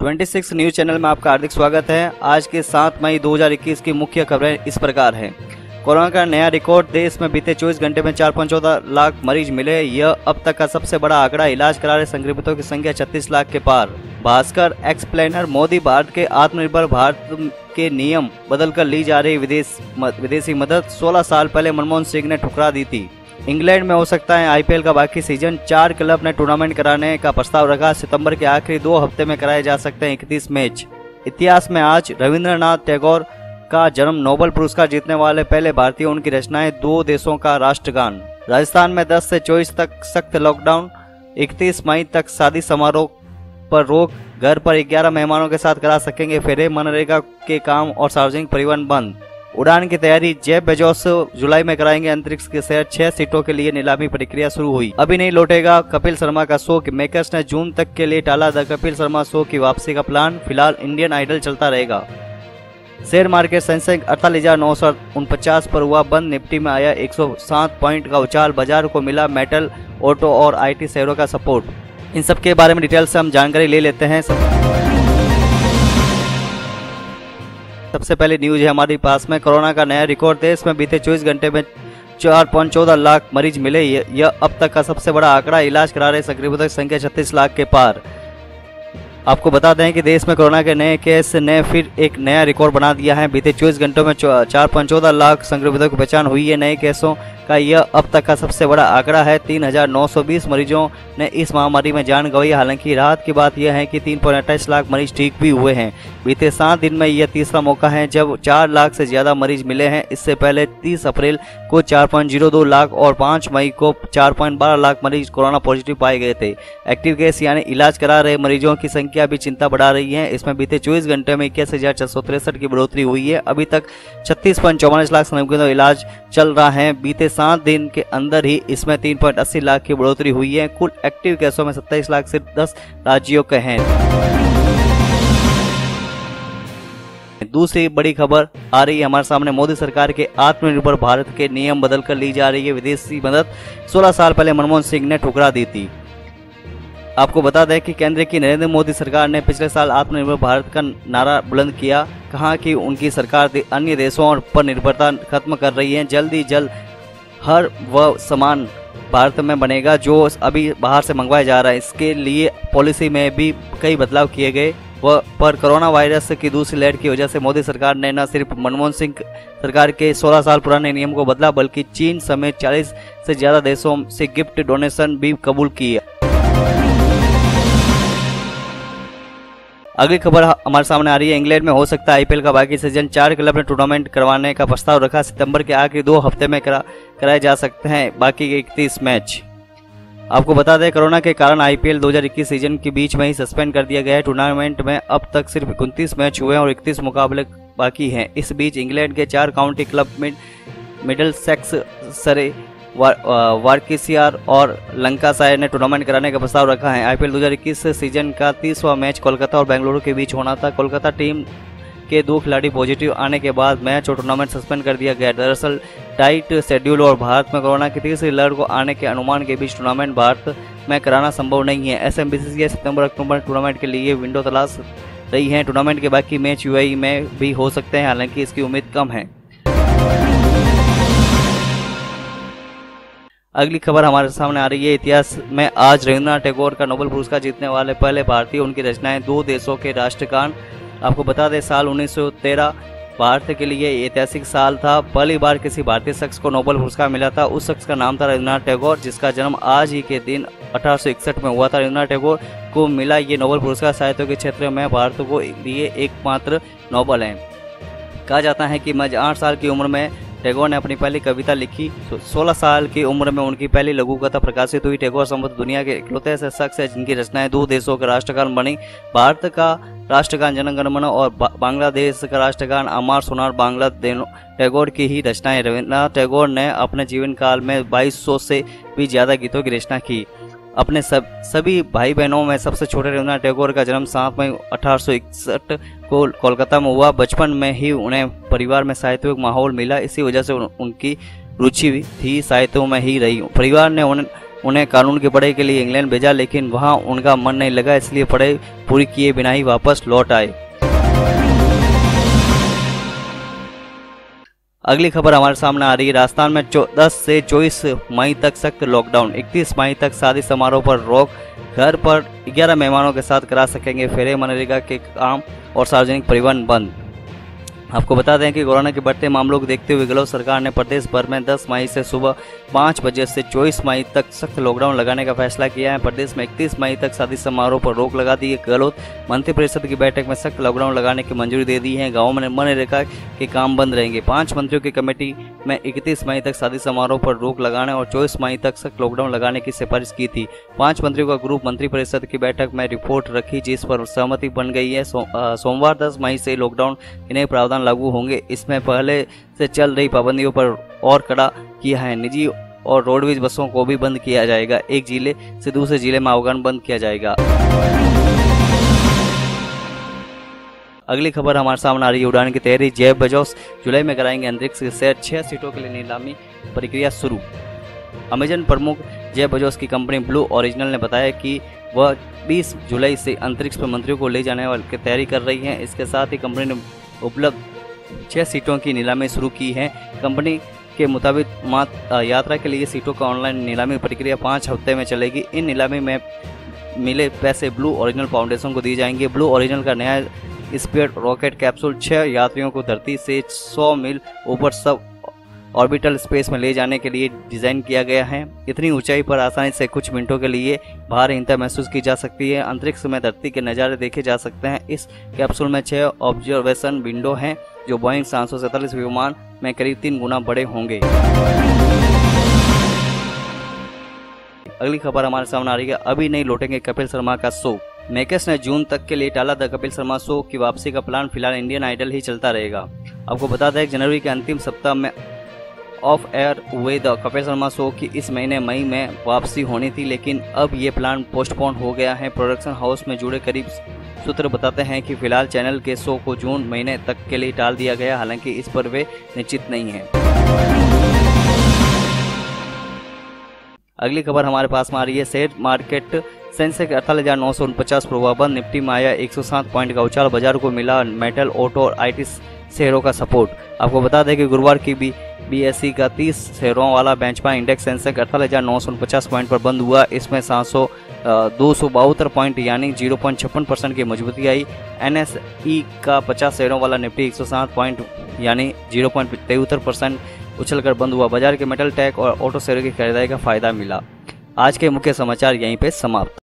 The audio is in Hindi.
26 न्यूज चैनल में आपका हार्दिक स्वागत है। आज के 7 मई 2021 की मुख्य खबरें इस प्रकार हैं। कोरोना का नया रिकॉर्ड, देश में बीते 24 घंटे में 4.14 लाख मरीज मिले। यह अब तक का सबसे बड़ा आंकड़ा। इलाज करा रहे संक्रमितों की संख्या 36 लाख के पार। भास्कर एक्सप्लेनर, मोदी भारत के आत्मनिर्भर भारत के नियम बदलकर ली जा रही विदेशी मदद 16 साल पहले मनमोहन सिंह ने ठुकरा दी थी। इंग्लैंड में हो सकता है आईपीएल का बाकी सीजन। 4 क्लब ने टूर्नामेंट कराने का प्रस्ताव रखा। सितंबर के आखिरी 2 हफ्ते में कराए जा सकते हैं 31 मैच। इतिहास में आज रविंद्रनाथ टैगोर का जन्म। नोबेल पुरस्कार जीतने वाले पहले भारतीय। उनकी रचनाएं 2 देशों का राष्ट्रगान। राजस्थान में 10 से 24 तक सख्त लॉकडाउन। 31 मई तक शादी समारोह पर रोक। घर पर 11 मेहमानों के साथ करा सकेंगे फेरे। मनरेगा के काम और सार्वजनिक परिवहन बंद। उड़ान की तैयारी। जेफ बेजोस जुलाई में कराएंगे अंतरिक्ष के सैर। 6 सीटों के लिए नीलामी प्रक्रिया शुरू हुई। अभी नहीं लौटेगा कपिल शर्मा का शो। मेकर्स ने जून तक के लिए टाला द कपिल शर्मा शो की वापसी का प्लान। फिलहाल इंडियन आइडल चलता रहेगा। शेयर मार्केट सेंसेक्स 48,949 पर हुआ बंद। निफ्टी में आया 107 पॉइंट का उछाल। बाजार को मिला मेटल, ऑटो और आईटी शेयरों का सपोर्ट। इन सब के बारे में डिटेल से हम जानकारी ले लेते हैं। सबसे पहले न्यूज है हमारे पास में। कोरोना का नया रिकॉर्ड, देश में बीते 24 घंटे में 4.14 लाख मरीज मिले। यह अब तक का सबसे बड़ा आंकड़ा। इलाज करा रहे संक्रमितों की संख्या 36 लाख के पार। आपको बता दें कि देश में कोरोना के नए केस ने फिर एक नया रिकॉर्ड बना दिया है। बीते 24 घंटों में 4.14 लाख संक्रमितों की पहचान हुई है। नए केसों का यह अब तक का सबसे बड़ा आंकड़ा है। 3,920 मरीजों ने इस महामारी में जान गंवाई। हालांकि राहत की बात यह है कि 3.28 लाख मरीज ठीक भी हुए हैं। बीते 7 दिन में यह तीसरा मौका है जब 4 लाख से ज्यादा मरीज मिले हैं। इससे पहले 30 अप्रैल को 4.02 लाख और 5 मई को 4.12 लाख मरीज कोरोना पॉजिटिव पाए गए थे। एक्टिव केस यानी इलाज करा रहे मरीजों की संख्या भी चिंता बढ़ा रही है। इसमें बीते 24 घंटे में 21,463 की बढ़ोतरी हुई है। अभी तक 36.44 लाख संक्रमितों का इलाज चल रहा है। बीते 7 दिन के अंदर ही इसमें 3.80 लाख की बढ़ोतरी हुई है। कुल एक्टिव केसों में 27 लाख सिर्फ 10 राज्यों के हैं। दूसरी बड़ी खबर आ रही है हमारे सामने। मोदी सरकार के आत्मनिर्भर भारत के नियम बदलकर ली जा रही है विदेशी मदद। 16 साल पहले मनमोहन सिंह ने ठुकरा दी थी। आपको बता दें कि केंद्र की नरेंद्र मोदी सरकार ने पिछले साल आत्मनिर्भर भारत का नारा बुलंद किया। कहा कि उनकी सरकार अन्य देशों पर निर्भरता खत्म कर रही है। जल्द ही जल्द हर वह सामान भारत में बनेगा जो अभी बाहर से मंगवाया जा रहा है। इसके लिए पॉलिसी में भी कई बदलाव किए गए। पर कोरोना वायरस की दूसरी लहर की वजह से मोदी सरकार ने न सिर्फ मनमोहन सिंह सरकार के 16 साल पुराने नियम को बदला, बल्कि चीन समेत 40 से ज्यादा देशों से गिफ्ट डोनेशन भी कबूल किए। अगली खबर हमारे सामने आ रही है। इंग्लैंड में हो सकता है आईपीएल का बाकी सीजन। 4 क्लब ने टूर्नामेंट करवाने का प्रस्ताव रखा। सितंबर के आखिरी 2 हफ्ते में कराए जा सकते हैं बाकी के 31 मैच। आपको बता दें कोरोना के कारण आईपीएल 2021 सीजन के बीच में ही सस्पेंड कर दिया गया है। टूर्नामेंट में अब तक सिर्फ 29 मैच हुए हैं और 31 मुकाबले बाकी हैं। इस बीच इंग्लैंड के 4 काउंटी क्लब मिडलसेक्स, सरे, वार्किशायर और लंकाशायर ने टूर्नामेंट कराने का प्रस्ताव रखा है। आईपीएल 2021 सीजन का 30वां मैच कोलकाता और बेंगलुरु के बीच होना था। कोलकाता टीम के 2 खिलाड़ी पॉजिटिव आने के बाद मैच और टूर्नामेंट सस्पेंड कर दिया गया। दरअसल टाइट शेड्यूल और भारत में कोरोना की तीसरी लहर को आने के अनुमान के बीच टूर्नामेंट भारत में कराना संभव नहीं है। एसएमबीसीसीआई सितंबर-अक्टूबर टूर्नामेंट के लिए विंडो तलाश रही है। टूर्नामेंट के बाकी मैच यूएई में भी हो सकते हैं, हालांकि इसकी उम्मीद कम है। अगली खबर हमारे सामने आ रही है। इतिहास में आज रविंद्रनाथ टैगोर का नोबेल पुरस्कार जीतने वाले पहले भारतीय। उनकी रचनाएं 2 देशों के राष्ट्रगान। आपको बता दें साल 1913 भारत के लिए ऐतिहासिक साल था। पहली बार किसी भारतीय शख्स को नोबेल पुरस्कार मिला था। उस शख्स का नाम था रविंद्रनाथ टैगोर, जिसका जन्म आज ही के दिन 1861 में हुआ था। रविंद्रनाथ टैगोर को मिला ये नोबेल पुरस्कार साहित्य के क्षेत्र में भारत को लिए एकमात्र नोबेल है। कहा जाता है कि महज 8 साल की उम्र में टैगोर ने अपनी पहली कविता लिखी। 16 साल की उम्र में उनकी पहली लघु कथा प्रकाशित हुई। टैगोर संभवतः दुनिया के इकलौते ऐसे शख्स हैं जिनकी रचनाएं 2 देशों के राष्ट्रगान बनी। भारत का राष्ट्रगान जन गण मन और बांग्लादेश का राष्ट्रगान अमर सोनार बांग्ला टैगोर की ही रचनाएं। रविंद्रनाथ टैगोर ने अपने जीवन काल में 2200 से भी ज्यादा गीतों की रचना की। अपने सभी भाई बहनों में सबसे छोटे रविंद्रनाथ टैगोर का जन्म 7 मई 1861 को कोलकाता में हुआ। बचपन में ही उन्हें परिवार में साहित्यिक माहौल मिला। इसी वजह से उनकी रुचि थी साहित्यों में ही रही। परिवार ने उन्हें कानून की पढ़ाई के लिए इंग्लैंड भेजा, लेकिन वहां उनका मन नहीं लगा, इसलिए पढ़ाई पूरी किए बिना ही वापस लौट आए। अगली खबर हमारे सामने आ रही है। राजस्थान में 10 से 24 मई तक सख्त लॉकडाउन, 31 मई तक शादी समारोह पर रोक, घर पर 11 मेहमानों के साथ करा सकेंगे फेरे, मनरेगा के काम और सार्वजनिक परिवहन बंद। आपको बता दें कि कोरोना के बढ़ते मामलों को देखते हुए गहलोत सरकार ने प्रदेश भर में 10 मई से सुबह 5 बजे से 24 मई तक सख्त लॉकडाउन लगाने का फैसला किया है। प्रदेश में 31 मई तक शादी समारोह पर रोक लगा दी है। गहलोत मंत्रिपरिषद की बैठक में सख्त लॉकडाउन लगाने की मंजूरी दे दी है। गाँव में मनरेगा के काम बंद रहेंगे। 5 मंत्रियों की कमेटी में 31 मई तक शादी समारोह पर रोक लगाने और 24 मई तक सख्त लॉकडाउन लगाने की सिफारिश की थी। 5 मंत्रियों का ग्रुप मंत्रिपरिषद की बैठक में रिपोर्ट रखी, जिस पर सहमति बन गई है। सोमवार 10 मई से लॉकडाउन के नए प्रावधान लागू होंगे। इसमें पहले से चल रही पाबंदियों पर और कड़ा किया है। निजी और रोडवेज बसों को भी बंद किया जाएगा। एक जिले से दूसरे जिले में आवागमन बंद किया जाएगा। अगली खबर हमारे सामने आ रही है। उड़ान की तैयारी, जेफ बेजोस जुलाई में कराएंगे अंतरिक्ष की सैर, 6 सीटों के लिए नीलामी प्रक्रिया शुरू। अमेजन प्रमुख जेफ बेजोस की कंपनी ब्लू ओरिजिनल ने बताया कि वह 20 जुलाई से अंतरिक्ष पर मंत्रियों को ले जाने की तैयारी कर रही है। इसके साथ ही कंपनी ने उपलब्ध 6 सीटों की नीलामी शुरू की है। कंपनी के मुताबिक यात्रा के लिए सीटों का ऑनलाइन नीलामी प्रक्रिया 5 हफ्ते में चलेगी। इन नीलामी में मिले पैसे ब्लू ओरिजिनल फाउंडेशन को दिए जाएंगे। ब्लू ओरिजिनल का नया स्पीड रॉकेट कैप्सूल 6 यात्रियों को धरती से 100 मील ऊपर सब ऑर्बिटल स्पेस में ले जाने के लिए डिज़ाइन किया गया है। इतनी ऊंचाई पर आसानी से कुछ मिनटों के लिए भारहीनता महसूस की जा सकती है। अंतरिक्ष में धरती के नज़ारे देखे जा सकते हैं। इस कैप्सूल में 6 ऑब्जर्वेशन विंडो हैं, जो बोइंग 747 विमान में करीब 3 गुना बड़े होंगे। अगली खबर हमारे सामने आ रही है। अभी नहीं लौटेंगे कपिल शर्मा का शो। मेकर्स ने जून तक के लिए टाला द कपिल शर्मा शो की वापसी का प्लान। फिलहाल इंडियन आइडल ही चलता रहेगा। आपको बता दें कि जनवरी के अंतिम सप्ताह में ऑफ एयर हुए द कपिल शर्मा शो की इस महीने मई में वापसी होनी थी, लेकिन अब ये प्लान पोस्टपोन हो गया है। प्रोडक्शन हाउस में जुड़े करीब सूत्र बताते हैं कि फिलहाल चैनल के शो को जून महीने तक के लिए टाल दिया गया, हालांकि इस पर वे निश्चित नहीं हैं। अगली खबर हमारे पास में आ रही है। शेयर मार्केट सेंसेक्स 48,949 प्रभाव बंद, निफ्टी में आया 107 पॉइंट का उछाल, बाजार को मिला मेटल, ऑटो और IT शेयरों का सपोर्ट। आपको बता दें कि गुरुवार की BSE का 30 शेयरों वाला बेंचमार्क इंडेक्स सेंसेक्स 48,949 पॉइंट पर बंद हुआ। इसमें 272 पॉइंट यानी 0.56% की मजबूती आई। NSE का 50 शेयरों वाला निफ्टी 107 पॉइंट यानी 0.73% उछलकर बंद हुआ। बाजार के मेटल, टेक और ऑटो शेयरों की खरीदारी का फायदा मिला। आज के मुख्य समाचार यहीं पे समाप्त।